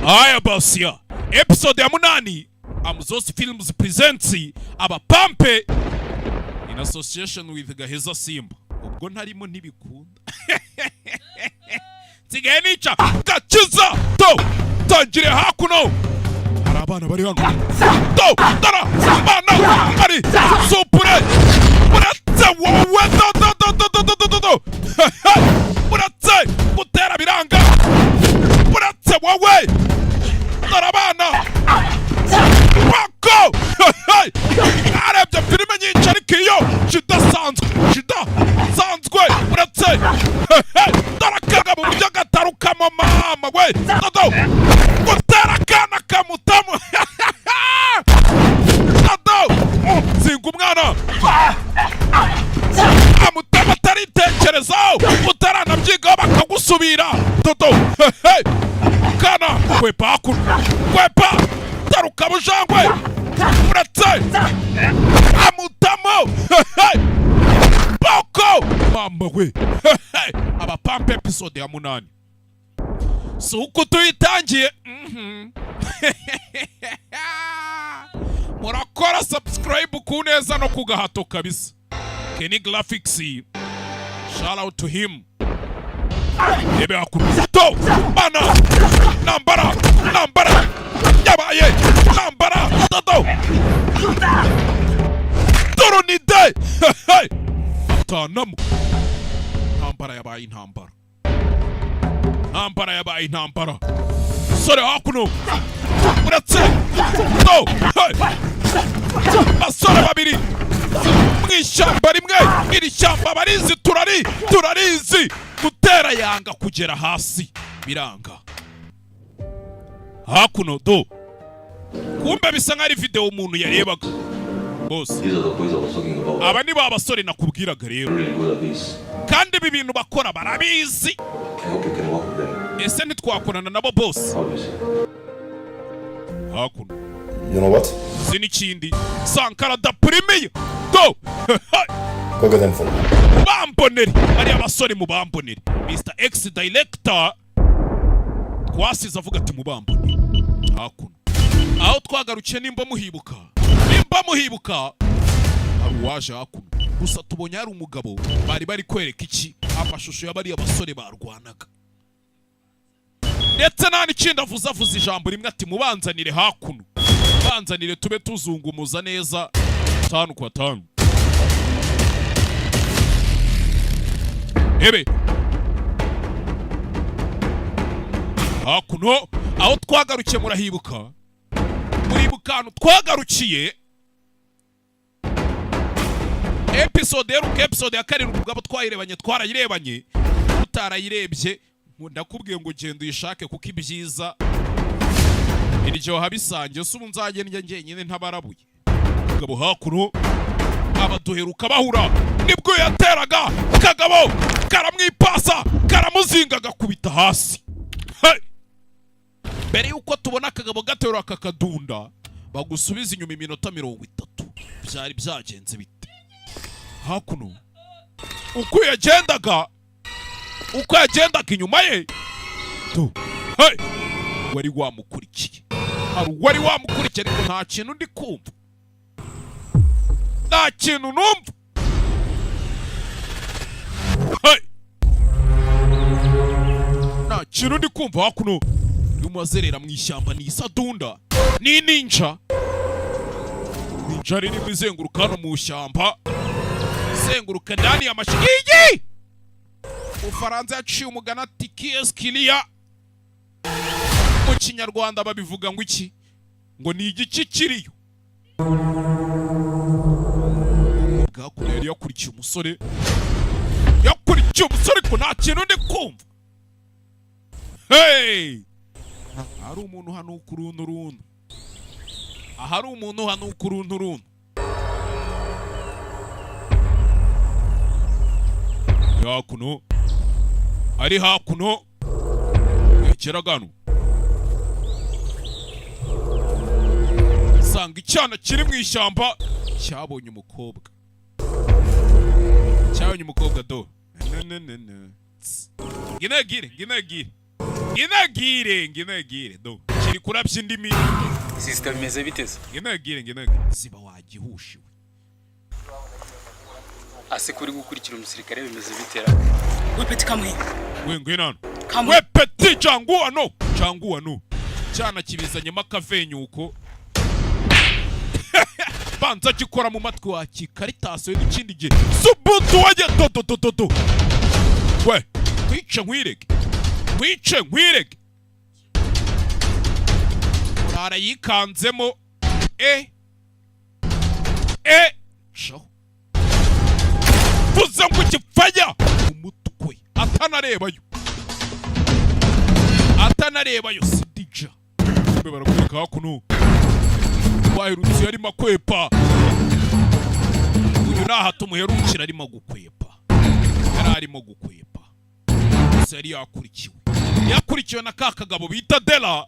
Aya basia episode ya munani Amzosi Films presents Abapampe in association with Gaheza Simba. Ubwo ntarimo ntibikunda. Tsigaye nica gakiza to tangire hakuno. Hari abana bari hano. To tara bana bari supure. Muratse wowe to. Muratse gutera biranga. Muratse wowe. Tara bana. Wako! Arebye filime nyinshi ariko iyo kidasanzwe uretse darakaga mu buryo gatarukamo mama we dodo gutera kana kamutamu dodo zinga umwana amutama ataritekerezaho utaranabyigaho bakagusubira dodo kana kwepa taruka bujangwe uretse amutamo boko mama we Abapampe episode ya munani so uko tuyitangiye murakora subscribe kuneza no kugahato kabisa. Kenny Graphics, shout out to him. Ebe akuto bana nambara yabaye nambara dodo Toronide tanamu nambara yabaye nambara sore hakuno uratse do basore babiri mwishyamba rimwe iri shyamba barizi turarizi gutera yanga kugera hasi biranga hakuno do kumbe bisa nk'ari video umuntu yarebaga boss. Aba ni ba basore nakubwiraga rero kandi ibi bintu bakora barabizi. Ese ntitwakorana nabo boss? Hakuno you know what? Zini kindi Sankara da premier do go get them for bamboneri ari abasore mu bamboneri Mr X director twasize avuga ati mu bamboneri hakuno aho twagarukiye nimba muhibuka hari uwaje hakuno gusa tubonye hari umugabo bari kwereka iki amashusho y'abari abasore barwanaga ndetse nta n'ikindi avuze ijambo rimwe ati mubanzanire hakuno banzanire tube tuzungumuza neza 5 kwa 5 ebe hakuno aho twagarukiye murahibuka muribukano twagarukiye episode ya karindwi ubwo twarayirebanye utarayirebye ndakubwiye ngo genda uyishake kuko ibyiza iryo habisange so nzagenda njyenyine ntabarabuye kagabo hakuno abaduheruka bahura nibwo yateraga kagabo karamwipasa karamuzinga gakubita hasi. Mbere yuko tubona kagabo gaterura kakadunda bagusubiza inyuma iminota 30 byari byagenze bite hakuno uko yagendaga inyuma ye to wari wamukurikiye ariko nta kintu ndi kumva nta kintu numva nta kintu ndi kumva hakuno y'umazerera mu ishyamba ni isadunda ni ninja ririmo izenguruka hano mu ishyamba izenguruka ndani y'amashigi Ufaransa yaciye umugana ati kieskiliya mu kinyarwanda babivuga ngo iki ngo ni igiki kiriyo bwakuno yari yakurikiye umusore ko nta kintu ndi kumva. Hari umuntu hano kurunturuntu hakuno ari hakuno ikiragano sanga icyana kiri mu ishyamba cyabonye umukobwa do Ginagire do iri kurabya indimi system imeze biteze ngenagire siba wagihushiwe ase kuri gukurikira umusirikare bimeze bitera we peti kamwe we ngwenano we peti changuwa no cyana kibizanye makavenyuko banza gikora mu matwi wa kikaritase n'ikindi gihe subutu waje toto we kwice nkwirege arayikanzemo sho vuze ngo gipfaya umutwe atanarebayo sidija barakureka hakuno wahirutse yarimo kwepa uyu nahato muherukira arimo gukwepa yararimo gukwepa gusa yari yakurikiwe na kakagabo bita Dela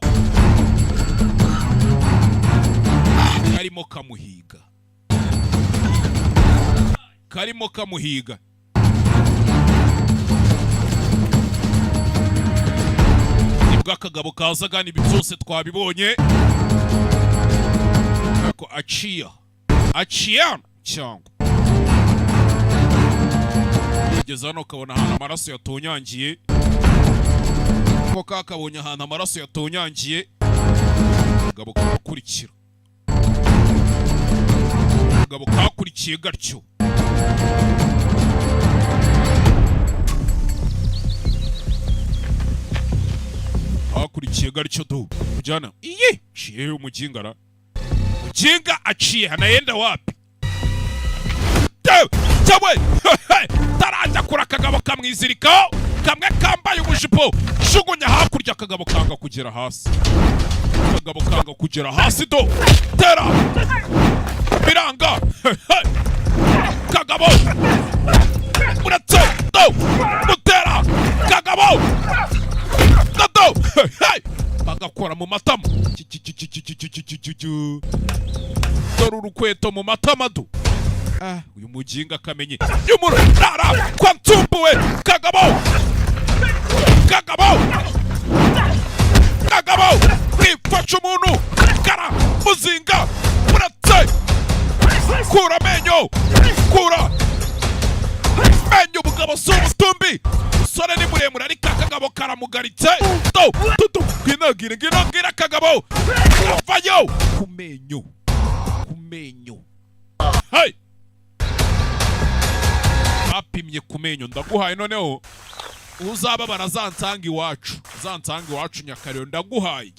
karimo kamuhiga nibwo akagabo kazaga nibi byose twabibonye ako aciya cyangwa kugeza hano ukabona ahantu amaraso yatonyangiye ko kakabonye ahantu amaraso yatonyangiye akagabo kakurikira akagabo kakurikiye gatyo do kujana iye ciye umujingara mujinga aciye anaenda wapi tawe taraja kura akagabo kamwizirikaho kamwe kambaye umujipo shugunya hakurya akagabo kanga kugera hasi do tera biranga kagabo muratso do mutera kagabo do bagakora mu matama dore urukweto mu matama do uyu mujinga kamenye yumurara kwa ntumbuwe kagabo kwifasha umuntu kara muzinga muratse kura menyo bugabo sumutumbi sore ni muremure ariko akagabo karamugaritse do nginagira kagabo avayo kumenyo hey apimye kumenyo ndaguhaye noneho uzababara zansanga iwacu Nyakariro ndaguhaye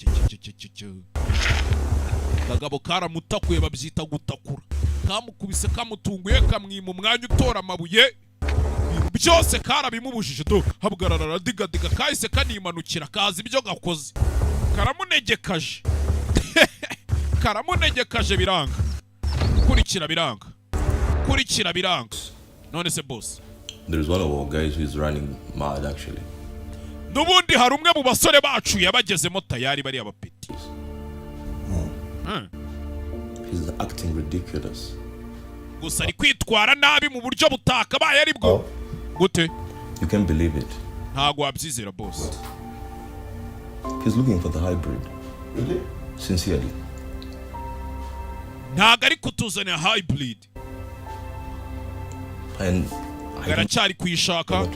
kagabo karamutakuye babyita gutakura kamukubise kamutunguye kamwima umwanya utora amabuye byose karabimubujije do habwarara digadiga kahise kanimanukira kazi ibyo gakoze karamunegekaje biranga kurikira biranga none se boss there is one of our guys who is running mad actually nubundi hari umwe mu basore bacu yabagezemo tayari bari abapeti he's acting ridiculous gusa ari kwitwara nabi mu buryo butakabaye ari bwo gute you can believe it ntago wabyizera boss he's looking for the hybrid really sincerely ntago ari kutuzanira hybrid and garacyari kwishaka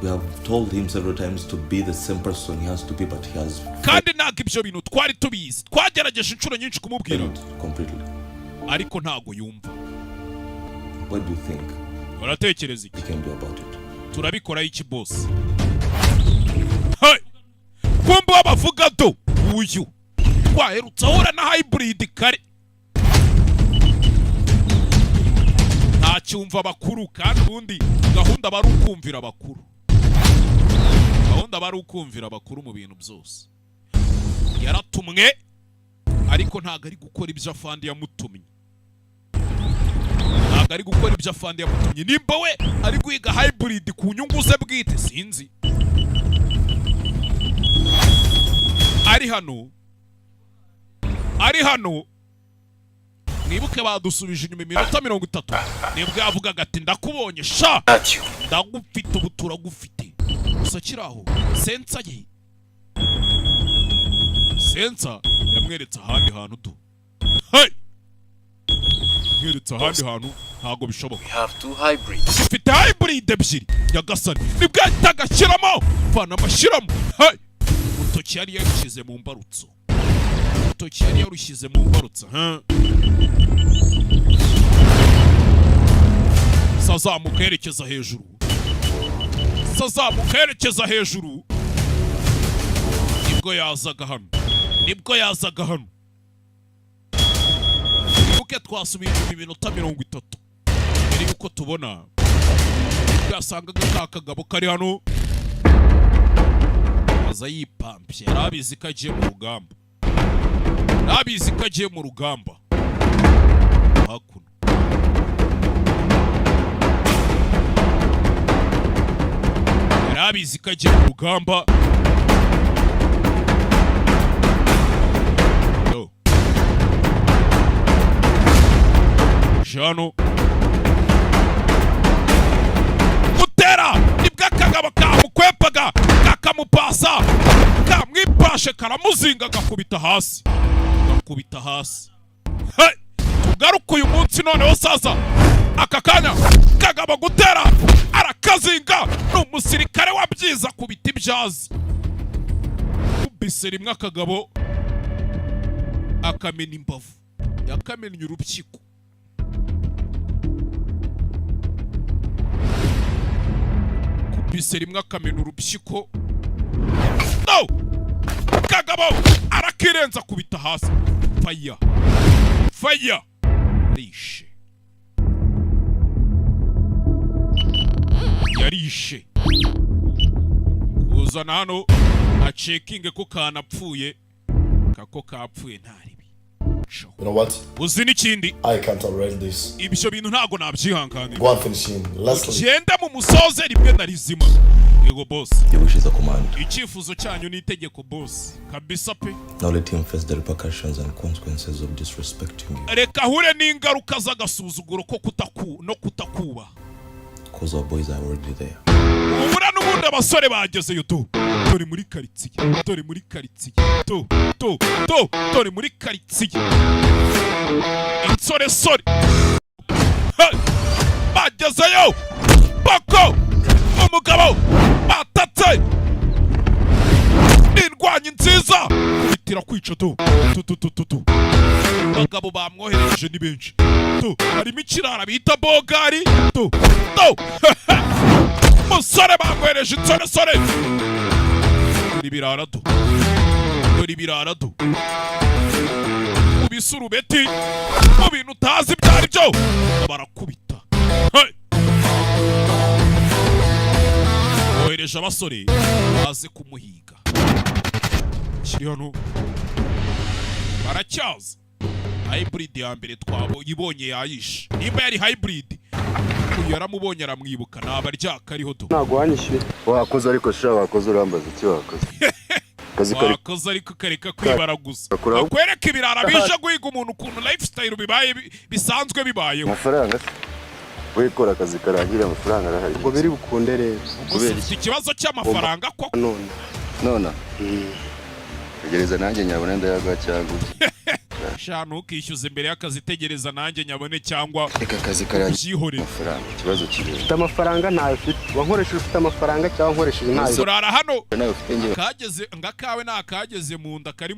we have told him several times to be the same person he has to be but he has kandi ntago ibyo bintu twari tubizi twagerageje inshuro nyinshi kumubwira completely ariko ntago yumva what do you think uratekereza iki we can do about it turabikora iki boss hey kumbe wabavuga do uyu twaherutse ahura na hybrid kare ntacyumva bakuru kandi ubundi gahunda bari ukumvira abakuru mu bintu byose yaratumwe ariko ntago ari gukora ibyo afandi yamutumye nimba we ari guhiga hybrid ku nyungu ze bwite sinzi ari hano mwibuke badusubije inyuma iminota 30 nibwo yavugaga ati ndakubonye sha ndagufite ubu turagufite gusa kiraho sensa sensa yamweretse ahandi hantu du. Hey! Yamweretse ahandi hantu ntago bishoboka. We have two hybrids. Ufite hybrid ebyiri nyagasani. Nibwo yitagashyiramo vana amashyiramo. Hey! Urutoki yari yarushyize mu mbarutso. Urutoki yari yarushyize mu mbarutso. Sazamuka yerekeza hejuru. Sazamuka yerekeza hejuru. Nibwo yazaga hano. Nibwo yazaga hano. Uke twasubiye mu minota 30. Mbere yuko tubona. Yasangaga ka kagabo kari hano. Aza yipampye. Yarabizi ko agiye mu rugamba. Yarabizi ko agiye mu rugamba. Hakuno. Yarabizi ko agiye mu rugamba. Jano Mutera nibwo akagabo kamukwepaga kakamupasa kamwipashe karamuzinga gakubita hasi. Gakubita hasi. Hey! Tugaruka uyu munsi noneho saza aka kanya kagabo gutera arakazinga n'umusirikare wabyiza kubita ibyazi. Kubise rimwe akagabo akamena imbavu. Yakamennye urupyiko. Kubise rimwe akamena urupyiko. No! Kagabo arakirenza kubita hasi. Fire. Fire. Yarishe. Yarishe. Uzana hano acekinge ko kanapfuye. Kako kapfuye ntaribi. You know what? Uzi n'ikindi? I can't tolerate this. Ibyo bintu ntago nabyihanganira. Go and finish him. Leslie. Genda mu musoze rimwe na rizima. Yego boss. Your wish is a command. Icyifuzo cyanyu ni itegeko boss. Kabisa pe. Now let him face the repercussions and consequences of disrespecting you. Reka hure n'ingaruka z'agasuzuguro ko kutakuba. Because our boys are already there. Ubura n'ubundi abasore bagezeyo tu. Dore muri karitsiye. Dore muri karitsiye. Dore muri karitsiye. Insore. Bagezeyo. Boko. Umugabo. Batatse. N'indwanyi nziza. Bitira kwica tu. Bagabo bamwohereje ni benshi. Harimo ikirara bita Bogari. Musore bamwohereje insore. Dore ibirara tu. Mu bisurubeti. Mu bintu utazi ibyo ari byo. Barakubita. Hey! Bohereje abasore baze kumuhiga. Kiri hano. Baracyaza. Hybrid ya mbere twabonye yayishe. Nimba yari hybrid. Uyu yaramubonye aramwibuka nabaryaka ariho do. Ntago wanyishyuye. Wakoze ariko sha wakoze urambaza icyo wakoze. Wakoze ariko kareka kwibaraguza. Akwereka ibirara bije guhiga umuntu ukuntu lifestyle bibaye bisanzwe bibayeho. Amafaranga wikora akazi karangira amafaranga arahari. Ngo biri bukunde rero. Ufite ikibazo cy'amafaranga ko none. Tegereza nanjye nyabona ndayaga cyangwa. Shano ukishyuza imbere y'akazi tegereza nanjye nyabone cyangwa reka akazi karangira amafaranga. Ikibazo kiri. Ufite amafaranga ntayo ufite. Wankoresheje ufite amafaranga cyangwa nkoresheje ntayo. Surara hano. Nawe ufite ngiye. Kageze ngakawe nakageze mu nda kari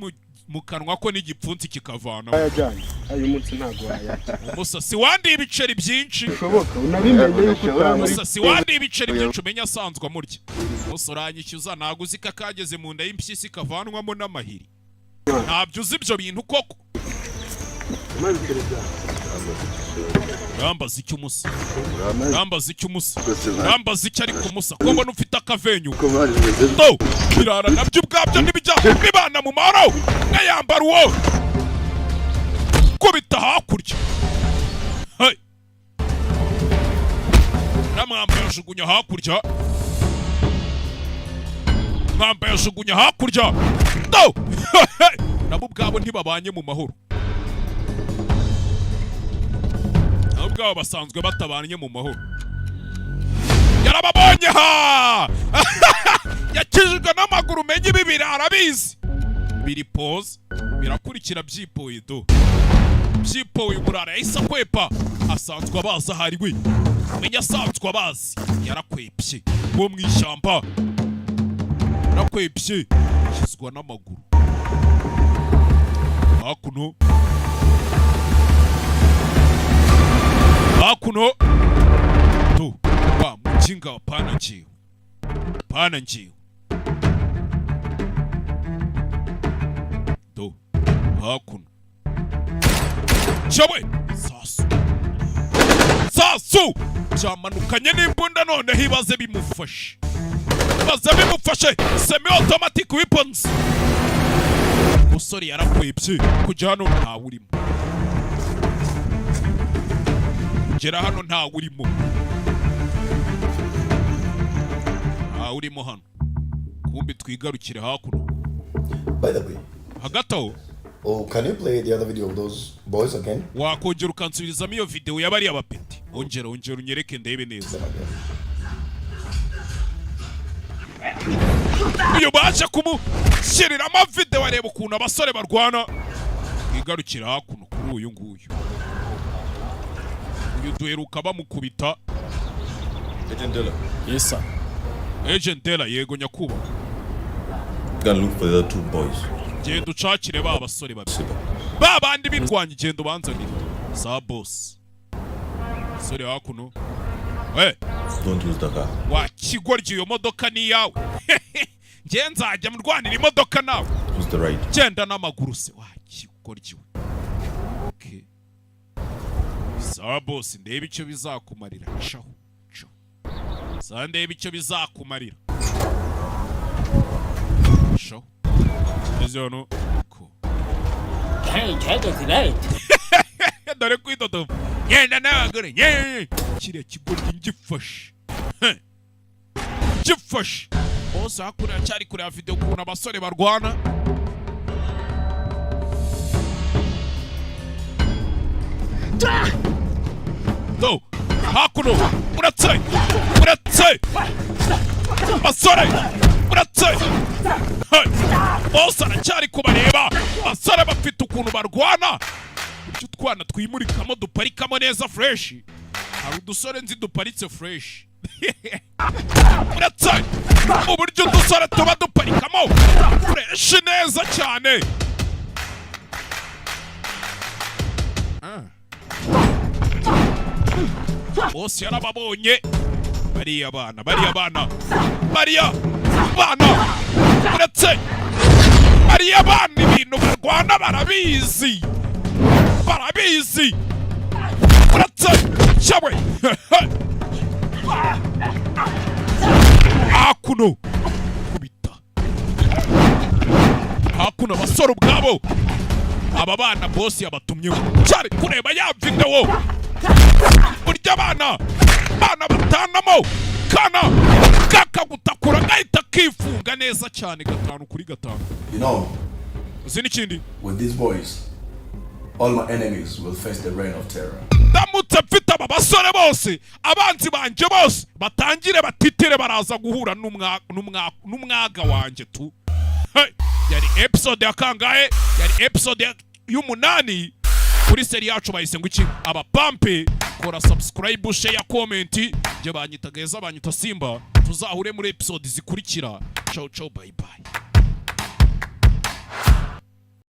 mu kanwa ko n'igipfunsi kikavana. Ayajyanye. Ayo munsi ntago wayajya. Umusasi wandi ibiceri byinshi. Bishoboka unabimenye yuko utamuzi. Umusasi wandi ibiceri byinshi umenya asanzwe amurya. Usoranyishyuza naguzi kakageze mu nda y'impyisi kavanwamo n'amahiri. Ntabyo uzi ibyo bintu koko. Rambaza icyo umusa. Rambaza icyo ari kumusa. Ko mbona ufite akavenyu. Birara nabyo ubwabyo n'ibijya bibana mu mahoro. Ngayambara uwo. Kubita hakurya. Hey. Namwambaye ajugunya hakurya. Mwambaye ajugunya hakurya. Nabo ubwabo ntibabanye mu mahoro. Nabo ubwabo basanzwe batabanye mu mahoro. Yarababonye ha! Yakijijwe n'amaguru menye ibi birara bizi. biri pause birakurikira byipoye do byipoye Burara yahise akwepa asanzwe abaza hari we menya asanzwe abazi yarakwepye wo mu ishyamba yarakwepye yishyizwa n'amaguru hakuno tu wa mjinga wa pana njiwe tu hakuno chawe sasu byamanukanye n'imbunda none hibaze bimufashe semi automatic weapons musore yarakwepye kujya hano ntawe urimo kugera hano ntawe urimo hano kumbi twigarukire hakuno. By the way, hagataho can you play the other video of those boys again? wakongera ukansubirizamo iyo video yabari abapeti ongera unyereke ndebe neza iyo baje kumushiriramo video areba ukuntu abasore barwana twigarukire hakuno kuri uyu nguyu uyu duheruka bamukubita Agent Della. Yes sir. Agent Della yego nyakuba. Gonna look for the other two boys. Genda ucakire ba basore babiri. Ba bandi birwanya genda banzanire. Sa boss. Sore hakuno. Don't use the car. Wa kigoryi iyo modoka ni yawe. Nge nzajya murwanira imodoka nawe. Use the right. Genda n'amaguru se wa kigoryi we. Okay. Sa boss ndebe icyo bizakumarira shaho. Sa ndebe icyo bizakumarira. Shaho. Ezo no. Hey, check it right. Dore kwidodo. Yenda n'abagore. Kiriya kigoryi ngifashe. Gifashe. Bose hakura cyari kure video kuna abasore barwana. Do. Hakuno. Uratse. Basore. Uratse. Bose aracyari kubareba. Basore bafite ukuntu barwana. Ibyo twana twimurikamo duparikamo neza fresh. Hari udusore nzi duparitse fresh. Uratse. Uburyo udusore tuba duparikamo fresh neza cyane. Bose yarababonye. Bariya bana. Uratse. Bariya bana ibintu barwana barabizi. Uratse. Shawe. Hakuno. Kubita. Hakuno basore ubwabo. Aba bana boss yabatumyeho. Cyari kureba ya video. Burya bana batanamo kana kakagutakura gahita kifunga neza cyane 5-5. You know, uzi n'ikindi with these boys, all my enemies will face the reign of terror. Ndamutse mfite aba basore bose abanzi banje bose batangire batitire baraza guhura n'umwaga wanje tu. Yari episode ya kangahe? Yari episode y'umunani. Kuri seri yacu bayise ngo iki abapampe. Kora subscribe, share, comment. Je banyita Geza banyita Simba. Tuzahure muri episode zikurikira. Ciao bye bye.